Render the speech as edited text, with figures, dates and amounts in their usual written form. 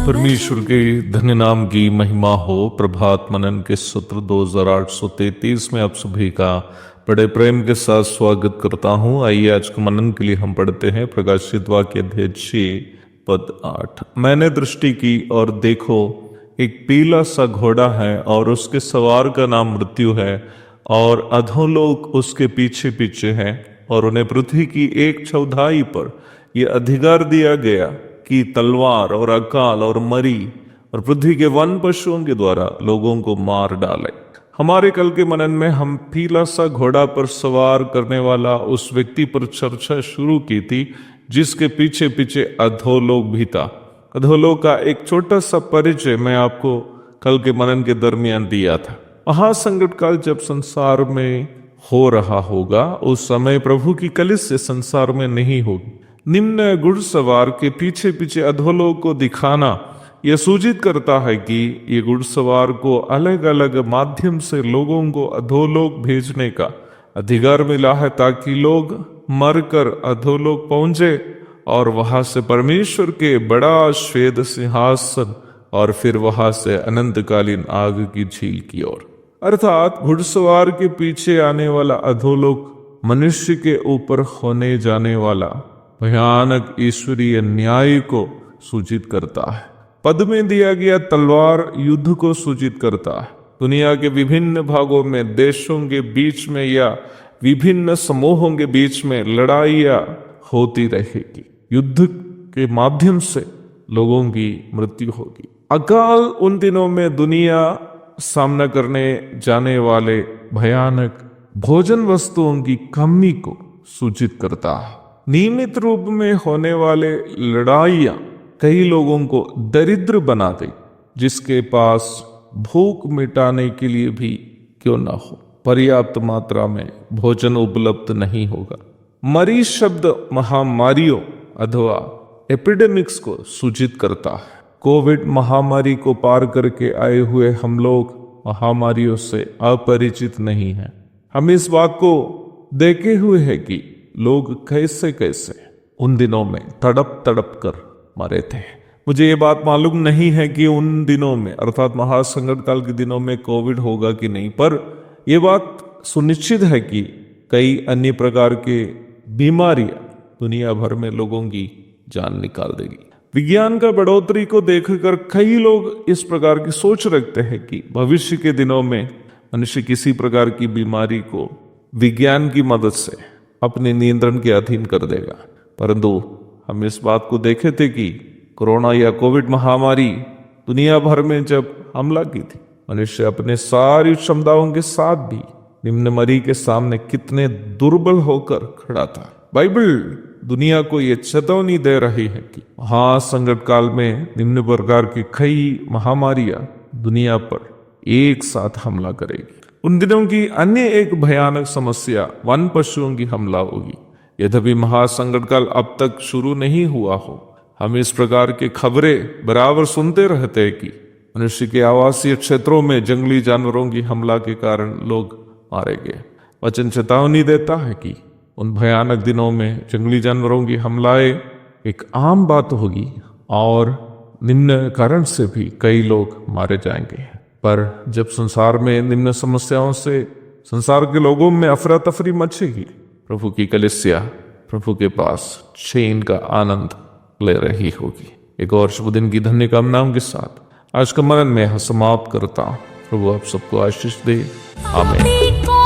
परमेश्वर के धन्य नाम की महिमा हो। प्रभात मनन के सत्र 2833 में आप सभी का बड़े प्रेम के साथ स्वागत करता हूं। आइए आज के मनन के लिए हम पढ़ते हैं प्रकाशित वाक्य अध्याय 6 पद 8। मैंने दृष्टि की और देखो एक पीला सा घोड़ा है और उसके सवार का नाम मृत्यु है और अधोलोक उसके पीछे पीछे है और उन्हें पृथ्वी की 1/4 पर यह अधिकार दिया गया कि तलवार और अकाल और मरी और पृथ्वी के वन पशुओं के द्वारा लोगों को मार डाले। हमारे कल के मनन में हम पीला सा घोड़ा पर सवार करने वाला उस व्यक्ति पर चर्चा शुरू की थी जिसके पीछे पीछे अधोलोक भी था। अधोलोक का एक छोटा सा परिचय मैं आपको कल के मनन के दरमियान दिया था। महासंकट काल जब संसार में हो रहा होगा उस समय प्रभु की कलीसिया संसार में नहीं होगी। निम्न घुड़सवार के पीछे पीछे अधोलोक को दिखाना यह सूचित करता है कि ये घुड़सवार को अलग अलग माध्यम से लोगों को अधोलोक भेजने का अधिकार मिला है ताकि लोग मरकर अधोलोक पहुंचे और वहां से परमेश्वर के बड़ा श्वेत सिंहासन और फिर वहां से अनंतकालीन आग की झील की ओर, अर्थात घुड़सवार के पीछे आने वाला अधोलोक मनुष्य के ऊपर होने जाने वाला भयानक ईश्वरीय न्याय को सूचित करता है। पद में दिया गया तलवार युद्ध को सूचित करता है। दुनिया के विभिन्न भागों में देशों के बीच में या विभिन्न समूहों के बीच में लड़ाइयां होती रहेगी। युद्ध के माध्यम से लोगों की मृत्यु होगी। अकाल उन दिनों में दुनिया सामना करने जाने वाले भयानक भोजन वस्तुओं की कमी को सूचित करता है। नियमित रूप में होने वाले लड़ाइयां कई लोगों को दरिद्र बना दे, जिसके पास भूख मिटाने के लिए भी क्यों ना हो पर्याप्त मात्रा में भोजन उपलब्ध नहीं होगा। मरीज शब्द महामारियों अथवा एपिडेमिक्स को सूचित करता है। कोविड महामारी को पार करके आए हुए हम लोग महामारियों से अपरिचित नहीं हैं। हम इस बात को देखे हुए हैं कि लोग कैसे कैसे उन दिनों में तड़प तड़प कर मरे थे। मुझे ये बात मालूम नहीं है कि उन दिनों में अर्थात महासंकट काल के दिनों में कोविड होगा कि नहीं, पर यह बात सुनिश्चित है कि कई अन्य प्रकार के बीमारियां दुनिया भर में लोगों की जान निकाल देगी। विज्ञान का बढ़ोतरी को देखकर कई लोग इस प्रकार की सोच रखते हैं कि भविष्य के दिनों में मनुष्य किसी प्रकार की बीमारी को विज्ञान की मदद से अपने नियंत्रण के अधीन कर देगा। परंतु हम इस बात को देखे थे कि कोरोना या कोविड महामारी दुनिया भर में जब हमला की थी, मनुष्य अपने सारी क्षमताओं के साथ भी निम्न मरी के सामने कितने दुर्बल होकर खड़ा था। बाइबल दुनिया को यह चेतावनी दे रही है कि महासंकट काल में निम्न प्रकार की कई महामारियां दुनिया पर एक साथ हमला करेगी। उन दिनों की अन्य एक भयानक समस्या वन पशुओं की हमला होगी। यद्यपि महासंकट काल अब तक शुरू नहीं हुआ हो, हम इस प्रकार की खबरें बराबर सुनते रहते हैं कि मनुष्य के आवासीय क्षेत्रों में जंगली जानवरों की हमला के कारण लोग मारे गए। वचन चेतावनी देता है कि उन भयानक दिनों में जंगली जानवरों की हमलाएं एक आम बात होगी और निम्न कारण से भी कई लोग मारे जाएंगे। पर जब संसार में निम्न समस्याओं से संसार के लोगों में अफरा तफरी मचेगी, प्रभु की कलीसिया प्रभु के पास चैन का आनंद ले रही होगी। एक और शुभ दिन की धन्य कामनाओं के साथ आज का मनन में समाप्त करता हूं। प्रभु आप सबको आशीष दे। आमीन।